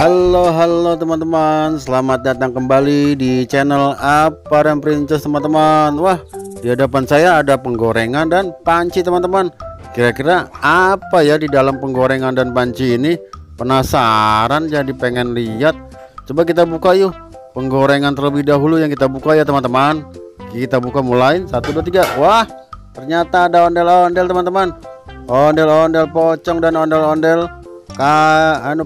Halo teman-teman, selamat datang kembali di channel Aparan Princess teman-teman. Wah, di hadapan saya ada penggorengan dan panci teman-teman. Kira-kira apa ya di dalam penggorengan dan panci ini? Penasaran, jadi pengen lihat. Coba kita buka yuk. Penggorengan terlebih dahulu yang kita buka ya teman-teman. Kita buka mulai 1 2 3. Wah, ternyata ada ondel-ondel teman-teman. Ondel-ondel pocong dan ondel-ondel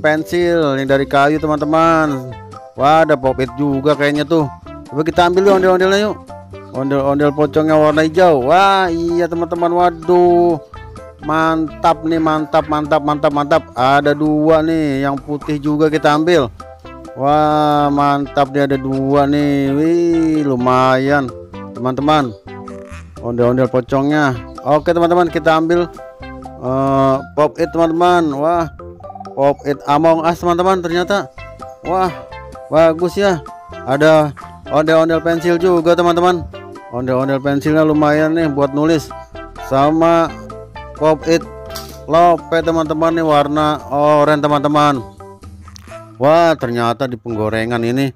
pensil yang dari kayu teman-teman. Wah, ada pop-it juga kayaknya tuh. Coba kita ambil yuk ondel-ondelnya yuk. Ondel-ondel pocongnya warna hijau. Wah iya teman-teman, waduh mantap nih, mantap. Ada dua nih, yang putih juga kita ambil. Wah mantap, dia ada dua nih. Wih lumayan teman-teman, ondel-ondel pocongnya. Oke teman-teman, kita ambil pop-it teman-teman. Wah, pop-it Among Us teman-teman ternyata. Wah bagus ya. Ada ondel-ondel pensil juga teman-teman. Ondel-ondel pensilnya lumayan nih buat nulis. Sama pop-it lope teman-teman nih, warna oranye teman-teman. Wah ternyata di penggorengan ini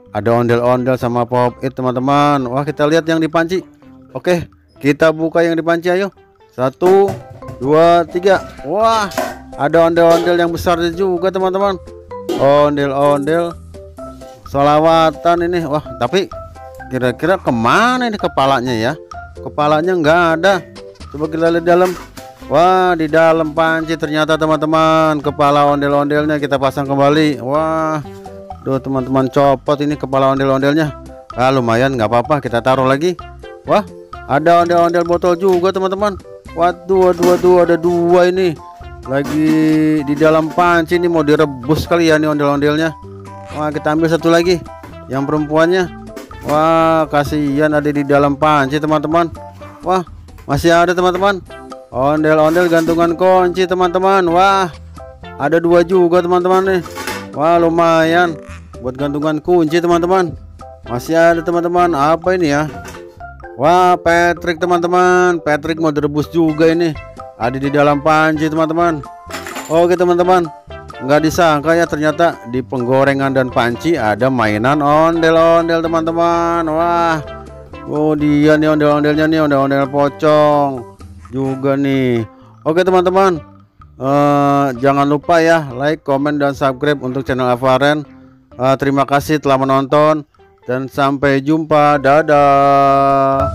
ada ondel-ondel sama pop-it teman-teman. Wah, kita lihat yang dipanci. Oke, kita buka yang dipanci ayo. 1 2 3. Wah, ada ondel-ondel yang besar juga teman-teman. Ondel-ondel sholawatan ini. Wah, tapi kira-kira kemana ini kepalanya ya? Kepalanya nggak ada. Coba kita lihat dalam. Wah, di dalam panci ternyata teman-teman. Kepala ondel-ondelnya kita pasang kembali. Wah, duh teman-teman, copot ini kepala ondel-ondelnya. Ah lumayan, nggak apa-apa, kita taruh lagi. Wah, ada ondel-ondel botol juga teman-teman. Waduh, ada dua ini lagi di dalam panci. Ini mau direbus kali ya nih ondel-ondelnya. Wah, kita ambil satu lagi yang perempuannya. Wah, kasihan ada di dalam panci teman-teman. Wah, masih ada teman-teman, ondel-ondel gantungan kunci teman-teman. Wah, ada dua juga teman-teman nih. Wah lumayan buat gantungan kunci teman-teman. Masih ada teman-teman. Apa ini ya? Wah, Patrick teman-teman. Patrick mau direbus juga ini. Ada di dalam panci teman-teman. Oke teman-teman, nggak disangka ya ternyata di penggorengan dan panci ada mainan ondel-ondel teman-teman. Wah, oh dia nih ondel-ondelnya nih, ondel-ondel pocong juga nih. Oke teman-teman, jangan lupa ya like, comment, dan subscribe untuk channel Aparan. Terima kasih telah menonton dan sampai jumpa. Dadah.